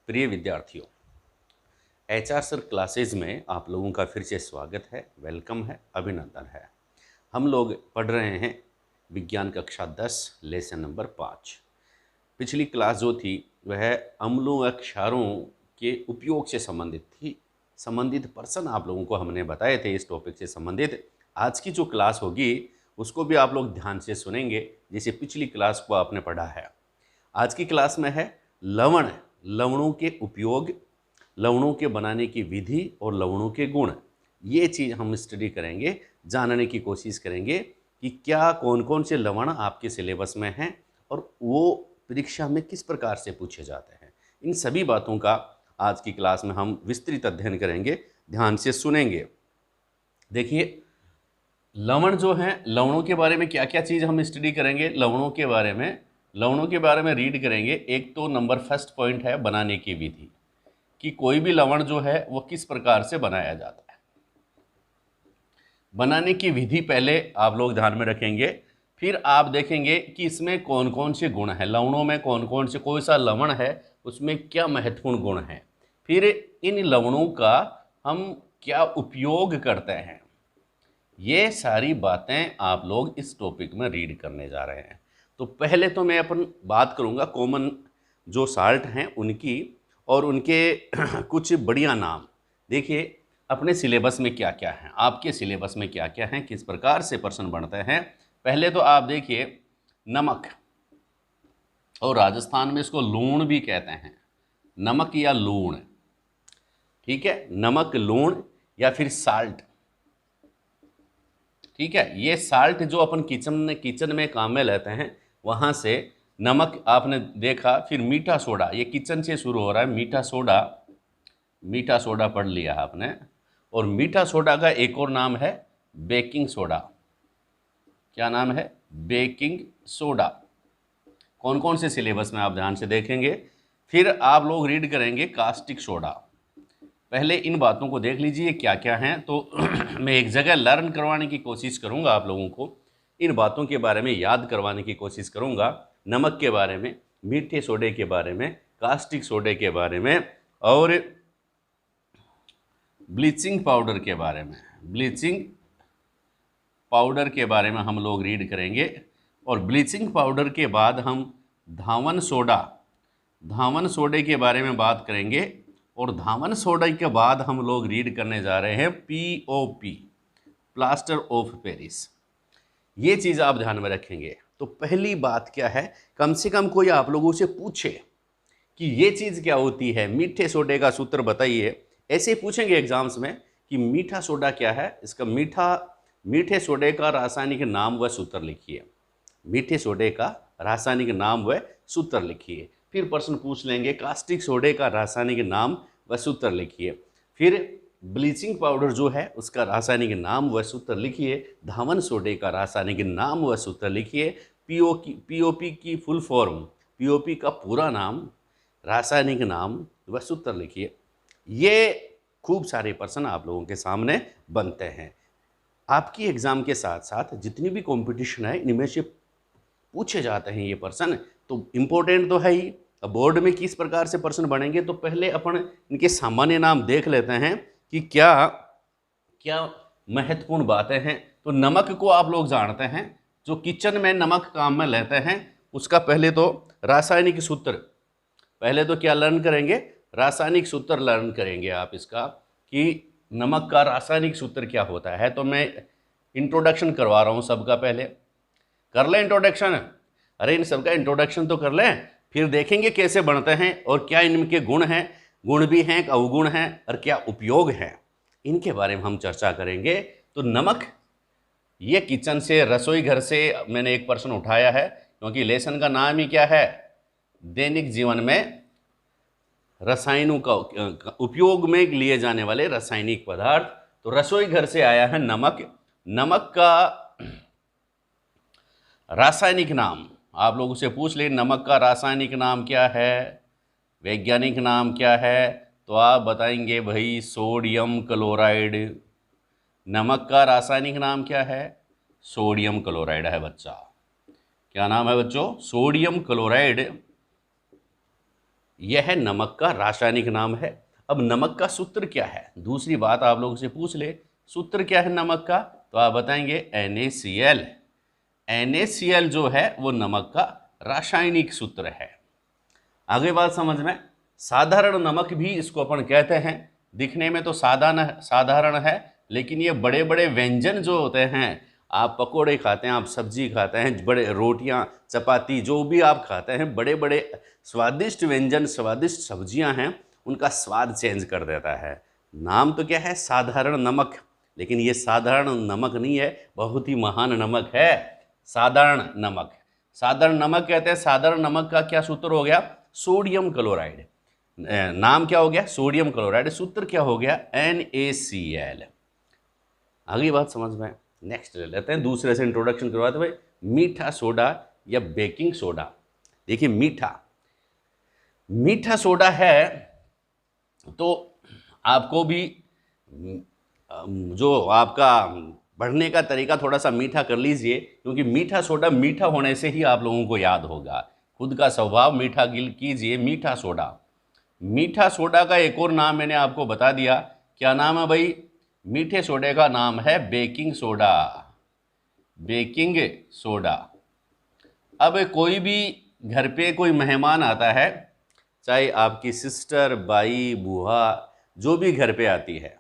प्रिय विद्यार्थियों, HR sir classes में आप लोगों का फिर से स्वागत है, वेलकम है, अभिनंदन है। हम लोग पढ़ रहे हैं विज्ञान कक्षा 10 लेसन नंबर 5। पिछली क्लास जो थी वह अम्लों व क्षारों के उपयोग से संबंधित थी। संबंधित पर्सन आप लोगों को हमने बताए थे इस टॉपिक से संबंधित। आज की जो क्लास होगी उसको भी आप लोग ध्यान से सुनेंगे, जैसे पिछली क्लास को आपने पढ़ा है। आज की क्लास में है लवण, लवणों के उपयोग, लवणों के बनाने की विधि और लवणों के गुण। ये चीज़ हम स्टडी करेंगे, जानने की कोशिश करेंगे कि क्या कौन कौन से लवण आपके सिलेबस में हैं और वो परीक्षा में किस प्रकार से पूछे जाते हैं। इन सभी बातों का आज की क्लास में हम विस्तृत अध्ययन करेंगे, ध्यान से सुनेंगे। देखिए, लवण जो हैं, लवणों के बारे में क्या क्या चीज़ हम स्टडी करेंगे। लवणों के बारे में रीड करेंगे। एक तो नंबर फर्स्ट पॉइंट है बनाने की विधि, कि कोई भी लवण जो है वो किस प्रकार से बनाया जाता है। बनाने की विधि पहले आप लोग ध्यान में रखेंगे, फिर आप देखेंगे कि इसमें कौन कौन से गुण हैं, लवणों में कौन कौन से, कोई सा लवण है उसमें क्या महत्वपूर्ण गुण हैं, फिर इन लवणों का हम क्या उपयोग करते हैं। ये सारी बातें आप लोग इस टॉपिक में रीड करने जा रहे हैं। तो पहले तो मैं अपन बात करूंगा कॉमन जो साल्ट हैं उनकी और उनके कुछ बढ़िया नाम। देखिए, अपने सिलेबस में क्या क्या है, आपके सिलेबस में क्या क्या है, किस प्रकार से प्रश्न बनते हैं। पहले तो आप देखिए नमक, और राजस्थान में इसको लूण भी कहते हैं, नमक या लूण, ठीक है, नमक, लूण या फिर साल्ट, ठीक है। ये साल्ट जो अपन किचन में काम में लेते हैं, वहाँ से नमक आपने देखा, फिर मीठा सोडा, ये किचन से शुरू हो रहा है। मीठा सोडा पढ़ लिया आपने। और मीठा सोडा का एक और नाम है बेकिंग सोडा। क्या नाम है? Baking soda. कौन कौन से सिलेबस में आप ध्यान से देखेंगे। फिर आप लोग रीड करेंगे कास्टिक सोडा। पहले इन बातों को देख लीजिए क्या क्या हैं, तो मैं एक जगह लर्न करवाने की कोशिश करूंगा, आप लोगों को इन बातों के बारे में याद करवाने की कोशिश करूंगा। नमक के बारे में, मीठे सोडे के बारे में, कास्टिक सोडे के बारे में, और ब्लीचिंग पाउडर के बारे में। ब्लीचिंग पाउडर के बारे में हम लोग रीड करेंगे। और ब्लीचिंग पाउडर के बाद हम धावन सोडे के बारे में बात करेंगे। और धावन सोडा के बाद हम लोग रीड करने जा रहे हैं POP, प्लास्टर ऑफ पेरिस। ये चीज़ आप ध्यान में रखेंगे। तो पहली बात क्या है, कम से कम कोई आप लोगों से पूछे कि ये चीज़ क्या होती है, मीठे सोडे का सूत्र बताइए। ऐसे पूछेंगे एग्जाम्स में कि मीठा सोडा क्या है, इसका मीठे सोडे का रासायनिक नाम व सूत्र लिखिए। मीठे सोडे का रासायनिक नाम व सूत्र लिखिए। फिर प्रश्न पूछ लेंगे कास्टिक सोडे का रासायनिक नाम व सूत्र लिखिए। फिर ब्लीचिंग पाउडर जो है उसका रासायनिक नाम व सूत्र लिखिए। धावन सोडे का रासायनिक नाम व सूत्र लिखिए। POP की फुल फॉर्म, POP का पूरा नाम, रासायनिक नाम व सूत्र लिखिए। ये खूब सारे प्रश्न आप लोगों के सामने बनते हैं। आपकी एग्ज़ाम के साथ साथ जितनी भी कंपटीशन है इनमें से पूछे जाते हैं ये प्रश्न, तो इम्पोर्टेंट तो है ही। अब बोर्ड में किस प्रकार से प्रश्न बनेंगे, तो पहले अपन इनके सामान्य नाम देख लेते हैं कि क्या क्या महत्वपूर्ण बातें हैं। तो नमक को आप लोग जानते हैं, जो किचन में नमक काम में लेते हैं उसका पहले तो रासायनिक सूत्र, पहले तो क्या लर्न करेंगे, रासायनिक सूत्र लर्न करेंगे आप इसका, कि नमक का रासायनिक सूत्र क्या होता है। तो मैं इंट्रोडक्शन करवा रहा हूँ सबका, पहले कर लें इंट्रोडक्शन। अरे इन सबका इंट्रोडक्शन तो कर लें, फिर देखेंगे कैसे बनते हैं और क्या इनके गुण हैं, गुण भी हैं, अवगुण हैं, और क्या उपयोग हैं, इनके बारे में हम चर्चा करेंगे। तो नमक, ये किचन से, रसोई घर से मैंने एक प्रश्न उठाया है, क्योंकि लेसन का नाम ही क्या है, दैनिक जीवन में रसायनों का उपयोग में लिए जाने वाले रासायनिक पदार्थ। तो रसोई घर से आया है नमक। नमक का रासायनिक नाम आप लोगों से पूछ ले, नमक का रासायनिक नाम क्या है, वैज्ञानिक नाम क्या है, तो आप बताएंगे भाई सोडियम क्लोराइड। नमक का रासायनिक नाम क्या है, सोडियम क्लोराइड है बच्चा। क्या नाम है बच्चों, सोडियम क्लोराइड। यह नमक का रासायनिक नाम है। अब नमक का सूत्र क्या है, दूसरी बात आप लोगों से पूछ ले, सूत्र क्या है नमक का, तो आप बताएंगे NaCl। NaCl जो है वो नमक का रासायनिक सूत्र है। आगे बात समझ में, साधारण नमक भी इसको अपन कहते हैं। दिखने में तो साधारण है, लेकिन ये बड़े बड़े व्यंजन जो होते हैं, आप पकोड़े खाते हैं, आप सब्जी खाते हैं, बड़े रोटियां चपाती जो भी आप खाते हैं, बड़े बड़े स्वादिष्ट व्यंजन स्वादिष्ट सब्जियां हैं, उनका स्वाद चेंज कर देता है। नाम तो क्या है, साधारण नमक, लेकिन ये साधारण नमक नहीं है, बहुत ही महान नमक है साधारण नमक। साधारण नमक कहते हैं। साधारण नमक का क्या सूत्र हो गया, सोडियम क्लोराइड। नाम क्या हो गया, सोडियम क्लोराइड, सूत्र क्या हो गया, NaCl। अगली बात समझ में, नेक्स्ट ले लेते हैं, दूसरे से इंट्रोडक्शन करवाते भाई, मीठा सोडा या बेकिंग सोडा। देखिए मीठा सोडा है तो आपको भी जो आपका बढ़ने का तरीका थोड़ा सा मीठा कर लीजिए, क्योंकि मीठा सोडा मीठा होने से ही आप लोगों को याद होगा। खुद का स्वभाव मीठा कीजिए, मीठा सोडा। मीठा सोडा का एक और नाम मैंने आपको बता दिया, क्या नाम है भाई, मीठे सोडे का नाम है बेकिंग सोडा। Baking soda. अब कोई भी घर पे कोई मेहमान आता है, चाहे आपकी सिस्टर, बाई, बुआ, जो भी घर पे आती है,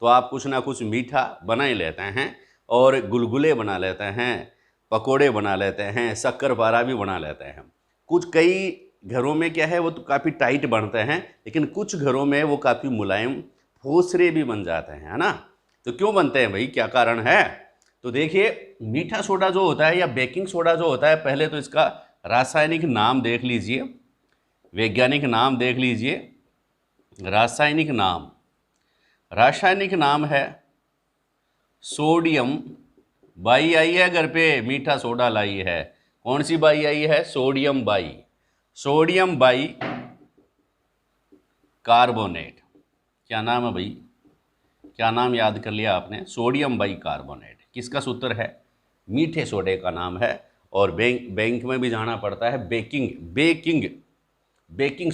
तो आप कुछ ना कुछ मीठा बना ही लेते हैं, और गुलगुले बना लेते हैं, पकोड़े बना लेते हैं, शक्करपारा भी बना लेते हैं। कई घरों में क्या है, वो तो काफ़ी टाइट बनते हैं, लेकिन कुछ घरों में वो काफ़ी मुलायम फोसरे भी बन जाते हैं, है ना। तो क्यों बनते हैं भाई, क्या कारण है, तो देखिए मीठा सोडा जो होता है या बेकिंग सोडा जो होता है, पहले तो इसका रासायनिक नाम देख लीजिए, वैज्ञानिक नाम देख लीजिए। रासायनिक नाम है सोडियम। बाई आई है घर पे, मीठा सोडा लाई है, कौन सी बाई आई है, sodium by. Sodium by carbonate. क्या नाम है भाई, क्या नाम याद कर लिया आपने, सोडियम बाई कार्बोनेट। किसका सूत्र है, मीठे सोडे का नाम है। और बैंक में भी जाना पड़ता है, बेकिंग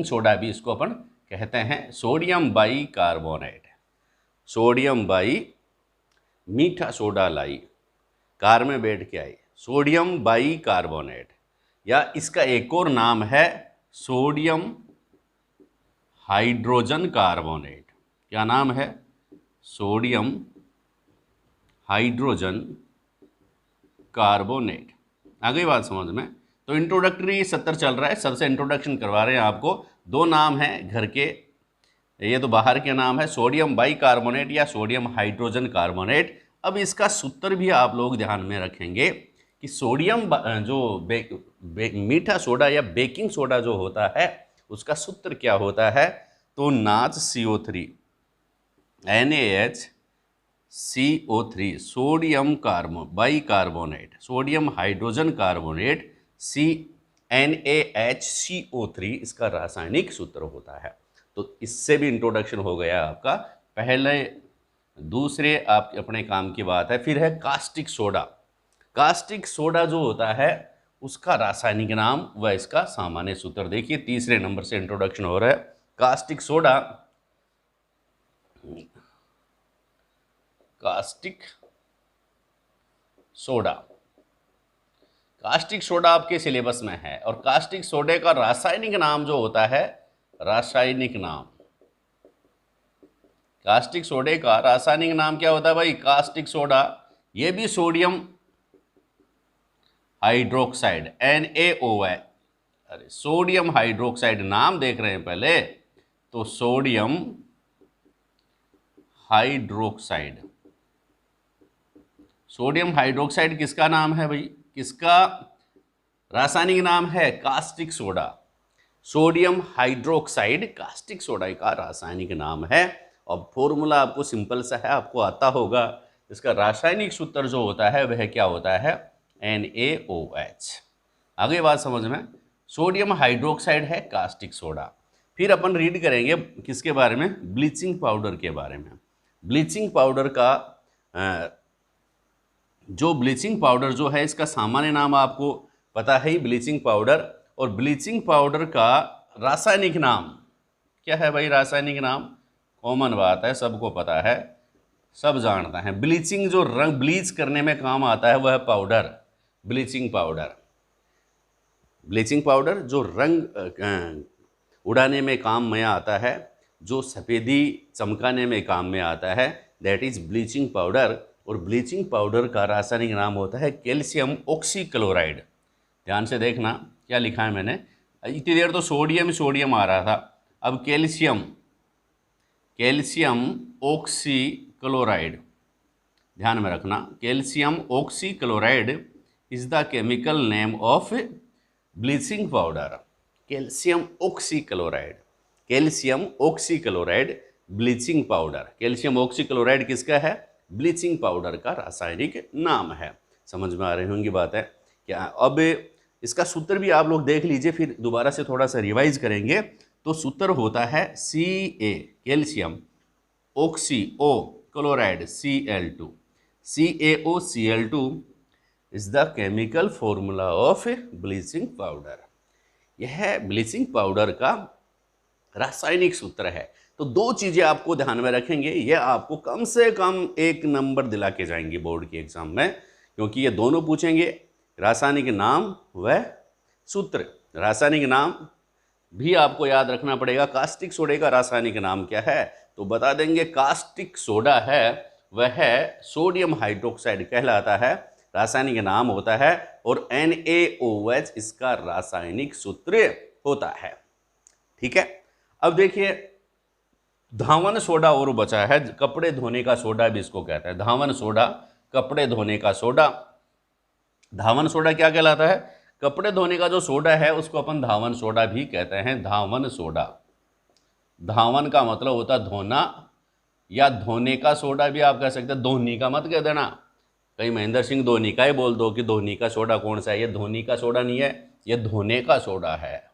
सोडा भी इसको अपन कहते हैं, sodium by carbonate. Sodium by, मीठा सोडा लाई, कार में बैठ के आई, सोडियम बाई कार्बोनेट। या इसका एक और नाम है सोडियम हाइड्रोजन कार्बोनेट। क्या नाम है, सोडियम हाइड्रोजन कार्बोनेट। आगे बात समझ में, तो इंट्रोडक्टरी सत्र चल रहा है, सबसे इंट्रोडक्शन करवा रहे हैं आपको। दो नाम हैं घर के, ये तो बाहर के नाम है, सोडियम बाई कार्बोनेट या सोडियम हाइड्रोजन कार्बोनेट। अब इसका सूत्र भी आप लोग ध्यान में रखेंगे कि सोडियम जो मीठा सोडा या बेकिंग सोडा जो होता है, उसका सूत्र क्या होता है, तो NaCO3 NaHCO3 sodium by carbonate, sodium hydrogen carbonate NaHCO3 इसका रासायनिक सूत्र होता है। तो इससे भी इंट्रोडक्शन हो गया आपका। पहले दूसरे आप अपने काम की बात है, फिर है कास्टिक सोडा। कास्टिक सोडा जो होता है, उसका रासायनिक नाम व इसका सामान्य सूत्र देखिए, तीसरे नंबर से इंट्रोडक्शन हो रहा है। कास्टिक सोडा आपके सिलेबस में है, और कास्टिक सोडे का रासायनिक नाम जो होता है, कास्टिक सोडे का रासायनिक नाम क्या होता है भाई, कास्टिक सोडा। ये भी सोडियम हाइड्रोक्साइड NaOH, अरे सोडियम हाइड्रोक्साइड नाम देख रहे हैं पहले, तो सोडियम हाइड्रोक्साइड। सोडियम हाइड्रोक्साइड किसका नाम है भाई, किसका रासायनिक नाम है, caustic soda. Sodium hydroxide caustic soda का रासायनिक नाम है। और फॉर्मूला आपको सिंपल सा है, आपको आता होगा। इसका रासायनिक सूत्र जो होता है वह क्या होता है, NaOH। आगे बात समझ में, सोडियम हाइड्रोक्साइड है कास्टिक सोडा। फिर अपन रीड करेंगे किसके बारे में, ब्लीचिंग पाउडर के बारे में। ब्लीचिंग पाउडर का जो ब्लीचिंग पाउडर जो है, इसका सामान्य नाम आपको पता है ही, ब्लीचिंग पाउडर। और ब्लीचिंग पाउडर का रासायनिक नाम क्या है भाई? रासायनिक नाम कॉमन बात है, सबको पता है, सब जानते हैं। ब्लीचिंग जो रंग ब्लीच करने में काम आता है वह है powder, bleaching powder. Bleaching powder जो रंग उड़ाने में काम में आता है, जो सफ़ेदी चमकाने में काम में आता है, दैट इज ब्लीचिंग पाउडर। और ब्लीचिंग पाउडर का रासायनिक नाम होता है कैल्शियम ऑक्सीक्लोराइड। ध्यान से देखना क्या लिखा है मैंने, इतनी देर तो सोडियम सोडियम आ रहा था, अब कैल्शियम, कैल्शियम ऑक्सीक्लोराइड, ध्यान में रखना। Calcium oxychloride is the chemical name of bleaching powder. Calcium oxychloride, calcium oxychloride bleaching powder. Calcium oxychloride किसका है? ब्लीचिंग पाउडर का रासायनिक नाम है। समझ में आ रही होंगी बात है क्या? अब इसका सूत्र भी आप लोग देख लीजिए, फिर दोबारा से थोड़ा सा रिवाइज करेंगे। तो सूत्र होता है Ca, calcium, oxy O chloride Cl2, CaOCl2 is the chemical formula of bleaching powder. यह ब्लीचिंग पाउडर का रासायनिक सूत्र है। तो दो चीजें आपको ध्यान में रखेंगे, यह आपको कम से कम 1 नंबर दिला के जाएंगे बोर्ड के एग्जाम में, क्योंकि ये दोनों पूछेंगे, रासायनिक नाम व सूत्र। रासायनिक नाम भी आपको याद रखना पड़ेगा। कास्टिक सोडे का रासायनिक नाम क्या है? तो बता देंगे, कास्टिक सोडा है वह सोडियम हाइड्रोक्साइड कहलाता है, रासायनिक नाम होता है, और NaOH इसका रासायनिक सूत्र होता है। ठीक है, अब देखिए धावन सोडा और बचा है, कपड़े धोने का सोडा भी इसको कहते हैं। धावन सोडा, कपड़े धोने का सोडा। धावन सोडा क्या कहलाता है? कपड़े धोने का जो सोडा है उसको अपन धावन सोडा भी कहते हैं। धावन सोडा, धावन का मतलब होता है धोना, या धोने का सोडा भी आप कह सकते हैं। धोनी का मत कह देना, कहीं महेंद्र सिंह धोनी का ही बोल दो कि धोनी का सोडा कौन सा है। ये धोनी का सोडा नहीं है, ये धोने का सोडा है।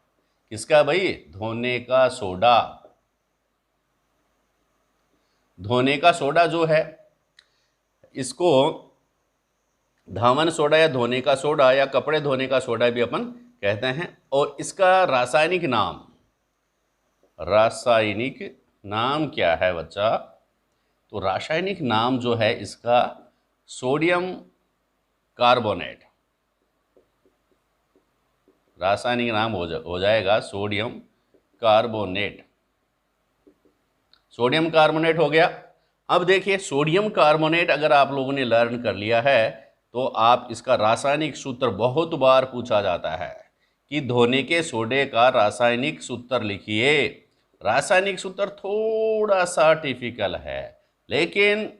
किसका भाई? धोने का सोडा। धोने का सोडा जो है इसको धावन सोडा या धोने का सोडा या कपड़े धोने का सोडा भी अपन कहते हैं। और इसका रासायनिक नाम, रासायनिक नाम क्या है बच्चा? तो रासायनिक नाम जो है इसका सोडियम कार्बोनेट। रासायनिक नाम हो जाएगा सोडियम कार्बोनेट। सोडियम कार्बोनेट हो गया। अब देखिए सोडियम कार्बोनेट अगर आप लोगों ने लर्न कर लिया है तो आप इसका रासायनिक सूत्र बहुत बार पूछा जाता है कि धोने के सोडे का रासायनिक सूत्र लिखिए। रासायनिक सूत्र थोड़ा सा टिपिकल है, लेकिन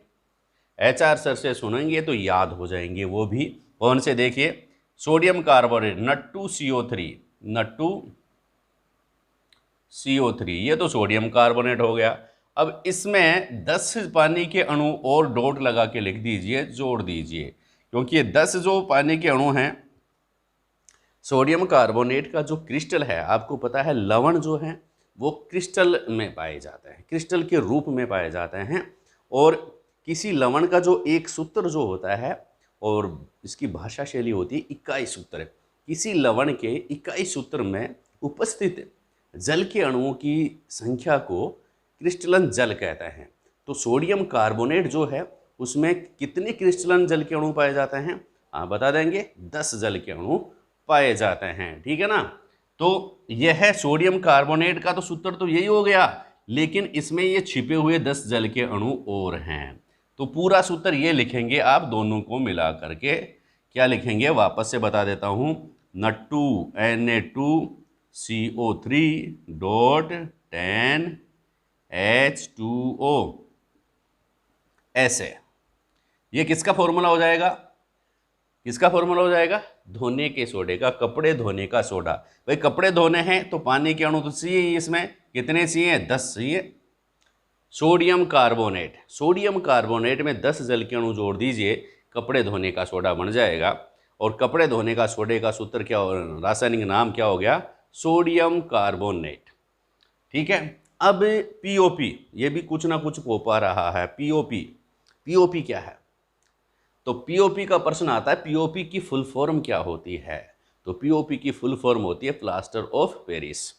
HR सर से सुनेंगे तो याद हो जाएंगे वो भी। कौन से? देखिए सोडियम कार्बोनेट N2CO3, N2CO3, ये तो सोडियम कार्बोनेट हो गया। अब इसमें 10 पानी के अणु और डॉट लगा के लिख दीजिए, जोड़ दीजिए, क्योंकि ये 10 जो पानी के अणु हैं सोडियम कार्बोनेट का जो क्रिस्टल है, आपको पता है लवण जो है वो क्रिस्टल में पाए जाते हैं, क्रिस्टल के रूप में पाए जाते हैं। और किसी लवण का जो एक सूत्र जो होता है, और इसकी भाषा शैली होती है इकाई सूत्र। किसी लवण के इकाई सूत्र में उपस्थित जल के अणुओं की संख्या को क्रिस्टलन जल कहते हैं। तो सोडियम कार्बोनेट जो है उसमें कितने क्रिस्टलन जल के अणु पाए जाते हैं? आप बता देंगे 10 जल के अणु पाए जाते हैं। ठीक है ना? तो यह है सोडियम कार्बोनेट का तो सूत्र तो यही हो गया, लेकिन इसमें ये छिपे हुए 10 जल के अणु और हैं। तो पूरा सूत्र ये लिखेंगे आप दोनों को मिला करके। क्या लिखेंगे? वापस से बता देता हूँ, Na2CO3 डॉट 10H2O ऐसे। ये किसका फॉर्मूला हो जाएगा? किसका फॉर्मूला हो जाएगा? धोने के सोडे का, कपड़े धोने का सोडा। भाई कपड़े धोने हैं तो पानी के अणु तो चाहिए, इसमें कितने चाहिए? 10 चाहिए। सोडियम कार्बोनेट, सोडियम कार्बोनेट में 10 जल के अणु जोड़ दीजिए, कपड़े धोने का सोडा बन जाएगा। और कपड़े धोने का सोडे का सूत्र क्या, रासायनिक नाम क्या हो गया? Sodium carbonate. ठीक है। अब POP, ये भी कुछ ना कुछ पोपा रहा है। POP क्या है? तो POP का प्रश्न आता है, POP की फुल फॉर्म क्या होती है? तो पीओपी की फुल फॉर्म होती है प्लास्टर ऑफ पेरिस।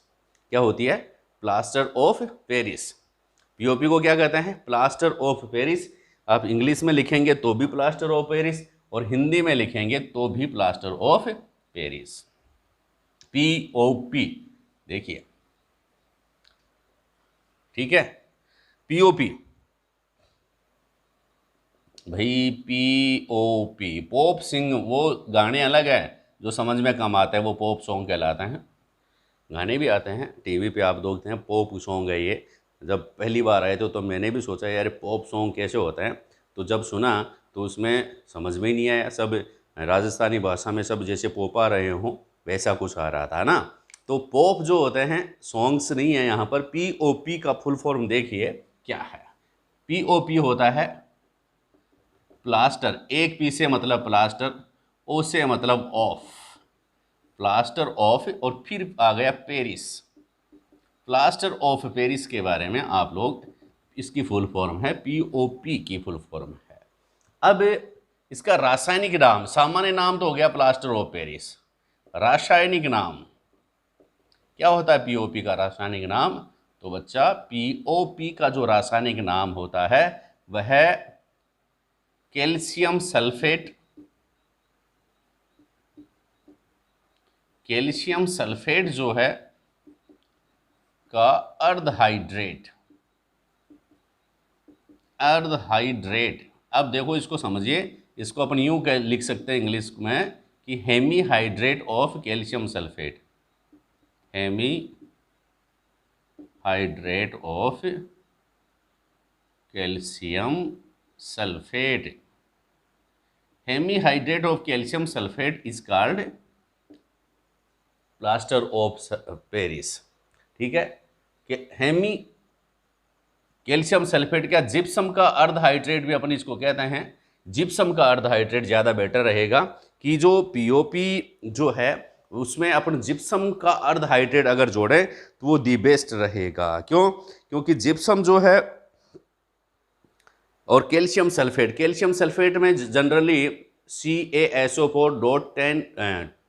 क्या होती है? Plaster of Paris. पीओपी को क्या कहते हैं? Plaster of Paris. आप इंग्लिश में लिखेंगे तो भी प्लास्टर ऑफ पेरिस, और हिंदी में लिखेंगे तो भी प्लास्टर ऑफ पेरिस। पीओपी देखिए, ठीक है। पीओपी भाई, पीओपी पॉप सिंग, वो गाने अलग है जो समझ में कम आते हैं, वो पॉप सॉन्ग कहलाते हैं। गाने भी आते हैं टीवी पे, आप देखते हैं पॉप सॉन्ग है ये। जब पहली बार आए थे तो मैंने भी सोचा यार पॉप सॉन्ग कैसे होता है, तो जब सुना तो उसमें समझ में ही नहीं आया। सब राजस्थानी भाषा में सब जैसे पॉप आ रहे हों वैसा कुछ आ रहा था ना। तो पॉप जो होते हैं सॉन्ग्स नहीं है यहाँ पर। पीओपी का फुल फॉर्म देखिए क्या है। पीओपी होता है प्लास्टर, एक पी से मतलब प्लास्टर, ओ से मतलब ऑफ, प्लास्टर ऑफ, और फिर आ गया पेरिस। प्लास्टर ऑफ पेरिस के बारे में आप लोग, इसकी फुल फॉर्म है पीओपी की फुल फॉर्म है। अब इसका रासायनिक नाम, सामान्य नाम तो हो गया प्लास्टर ऑफ पेरिस, रासायनिक नाम क्या होता है पीओपी का रासायनिक नाम? तो बच्चा पीओपी का जो रासायनिक नाम होता है वह कैल्शियम सल्फेट, कैल्शियम सल्फेट जो है का अर्धहाइड्रेट, अर्धहाइड्रेट। अब देखो इसको समझिए, इसको अपन यूं लिख सकते हैं इंग्लिश में कि hemi hydrate of calcium sulphate, hemi hydrate of calcium sulphate. Hemi hydrate of calcium sulphate is called plaster of Paris. ठीक है, कि हेमी कैल्शियम सल्फेट, क्या जिप्सम का अर्धहाइड्रेट भी अपन इसको कहते हैं। जिप्सम का अर्धहाइड्रेट ज़्यादा बेटर रहेगा, कि जो पीओपी जो है उसमें अपन जिप्सम का अर्धहाइड्रेट अगर जोड़ें तो वो दी बेस्ट रहेगा। क्यों? क्योंकि जिप्सम जो है और कैल्शियम सल्फेट, कैल्शियम सल्फेट में जनरली CaSO4.10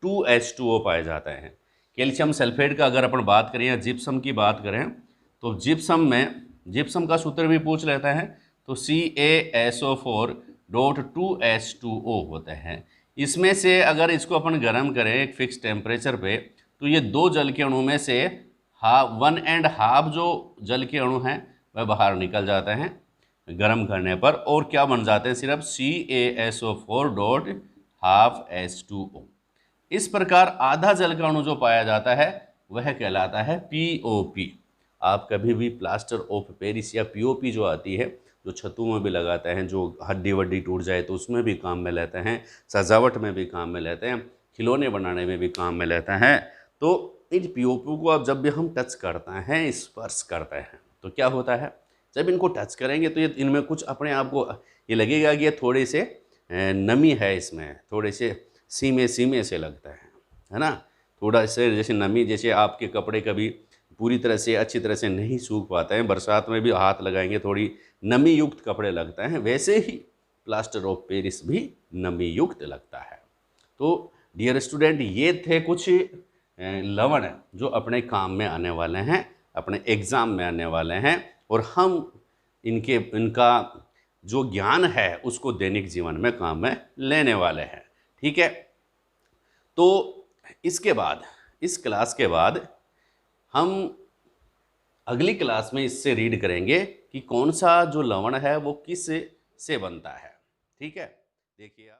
2H2O पाए जाते हैं। कैल्शियम सल्फेट का अगर अपन बात करें या जिप्सम की बात करें तो जिप्सम में, जिप्सम का सूत्र भी पूछ लेते हैं तो CaSO4.2H2O होते हैं। इसमें से अगर इसको अपन गर्म करें एक फिक्स टेम्परेचर पे तो ये दो जल के अणु में से 1.5 जो जल के अणु हैं वह बाहर निकल जाते हैं गर्म करने पर, और क्या बन जाते हैं? सिर्फ CaSO4.12H2O। इस प्रकार आधा जल का अणु जो पाया जाता है वह कहलाता है पीओपी। आप कभी भी प्लास्टर ऑफ पेरिस या पीओपी जो आती है, जो छतों में भी लगाते हैं, जो हड्डी वड्डी टूट जाए तो उसमें भी काम में लेते हैं, सजावट में भी काम में लेते हैं, खिलौने बनाने में भी काम में लेते हैं। तो इन पीओपी को अब जब भी हम टच करते हैं, स्पर्श करते हैं, तो क्या होता है? जब इनको टच करेंगे तो ये इनमें कुछ अपने आप को ये लगेगा कि ये थोड़े से नमी है, इसमें थोड़े से सीमे सीमे से लगता है ना, थोड़ा से जैसे नमी, जैसे आपके कपड़े कभी पूरी तरह से अच्छी तरह से नहीं सूख पाते हैं, बरसात में भी हाथ लगाएंगे थोड़ी नमी युक्त कपड़े लगते हैं, वैसे ही प्लास्टर ऑफ पेरिस भी नमी युक्त लगता है। तो डियर स्टूडेंट, ये थे कुछ लवण जो अपने काम में आने वाले हैं, अपने एग्ज़ाम में आने वाले हैं, और हम इनका जो ज्ञान है उसको दैनिक जीवन में काम में लेने वाले हैं। ठीक है, तो इसके बाद, इस क्लास के बाद हम अगली क्लास में इससे रीड करेंगे कि कौन सा जो लवण है वो किस से बनता है। ठीक है, देखिए आप।